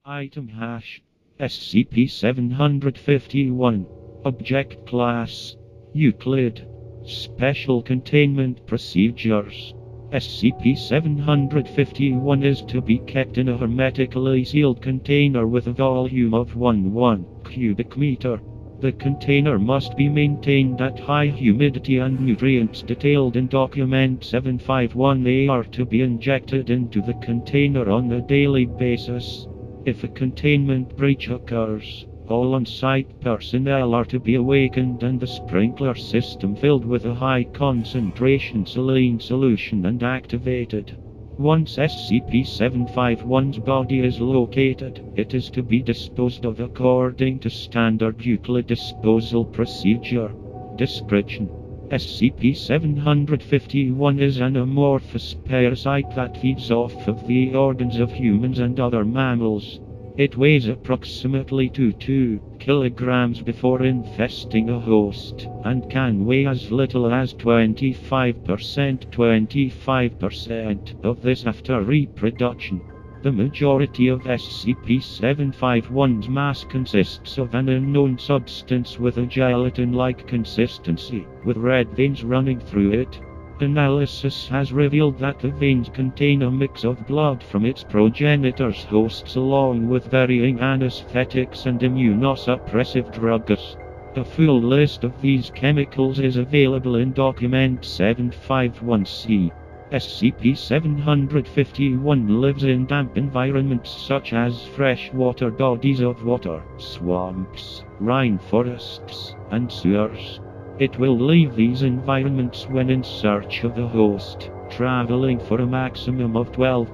Item hash SCP-751 Object Class Euclid Special Containment Procedures SCP-751 is to be kept in a hermetically sealed container with a volume of 1 cubic meter. The container must be maintained at high humidity, and nutrients detailed in Document 751A are to be injected into the container on a daily basis. If a containment breach occurs, all on-site personnel are to be awakened and the sprinkler system filled with a high-concentration saline solution and activated. Once SCP-751's body is located, it is to be disposed of according to standard Euclid disposal procedure. Description: SCP-751 is an amorphous parasite that feeds off of the organs of humans and other mammals. It weighs approximately 2 kilograms before infesting a host, and can weigh as little as 25% of this after reproduction. The majority of SCP-751's mass consists of an unknown substance with a gelatin-like consistency, with red veins running through it. Analysis has revealed that the veins contain a mix of blood from its progenitors' hosts along with varying anesthetics and immunosuppressive drugs. A full list of these chemicals is available in Document 751C. SCP-751 lives in damp environments such as freshwater bodies of water, swamps, rainforests, and sewers. It will leave these environments when in search of a host, traveling for a maximum of 12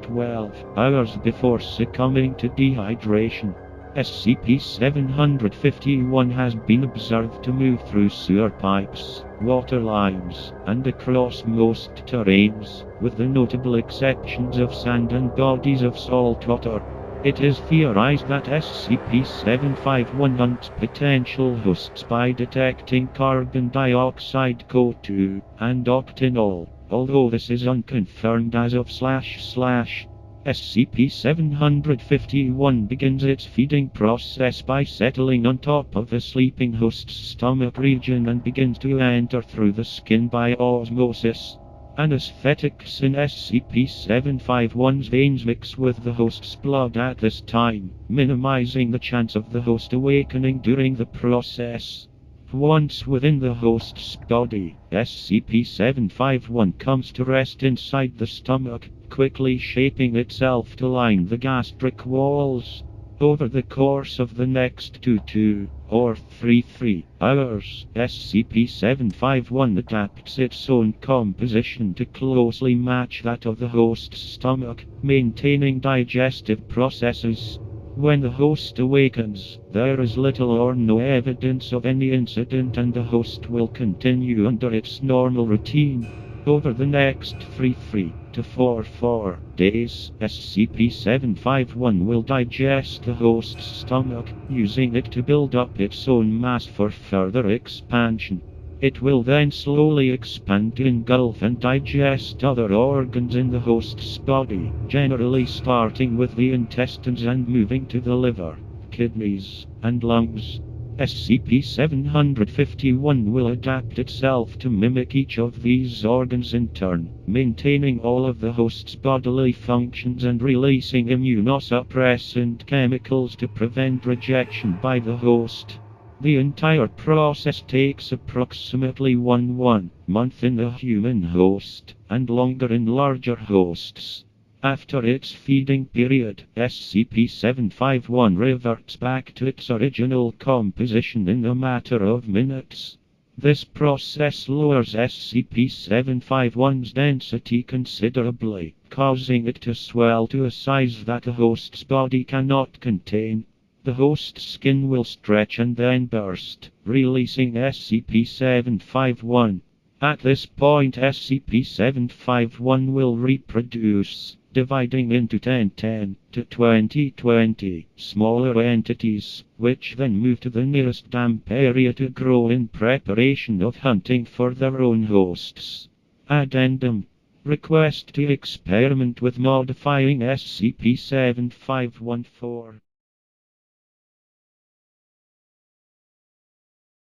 hours before succumbing to dehydration. SCP-751 has been observed to move through sewer pipes, water lines, and across most terrains, with the notable exceptions of sand and bodies of salt water. It is theorized that SCP-751 hunts potential hosts by detecting carbon dioxide, CO2, and octanol, although this is unconfirmed as of // SCP-751 begins its feeding process by settling on top of a sleeping host's stomach region and begins to enter through the skin by osmosis. Anesthetics in SCP-751's veins mix with the host's blood at this time, minimizing the chance of the host awakening during the process. Once within the host's body, SCP-751 comes to rest inside the stomach, quickly shaping itself to line the gastric walls. Over the course of the next 2 or 3 hours, SCP-751 adapts its own composition to closely match that of the host's stomach, maintaining digestive processes. When the host awakens, there is little or no evidence of any incident and the host will continue under its normal routine. Over the next 3 to 4 days, SCP-751 will digest the host's stomach, using it to build up its own mass for further expansion. It will then slowly expand to engulf and digest other organs in the host's body, generally starting with the intestines and moving to the liver, kidneys, and lungs. SCP-751 will adapt itself to mimic each of these organs in turn, maintaining all of the host's bodily functions and releasing immunosuppressant chemicals to prevent rejection by the host. The entire process takes approximately 1 month in a human host, and longer in larger hosts. After its feeding period, SCP-751 reverts back to its original composition in a matter of minutes. This process lowers SCP-751's density considerably, causing it to swell to a size that the host's body cannot contain. The host's skin will stretch and then burst, releasing SCP-751. At this point, SCP-751 will reproduce, dividing into 10 to 20 smaller entities, which then move to the nearest damp area to grow in preparation of hunting for their own hosts. Addendum: Request to experiment with modifying SCP-7514.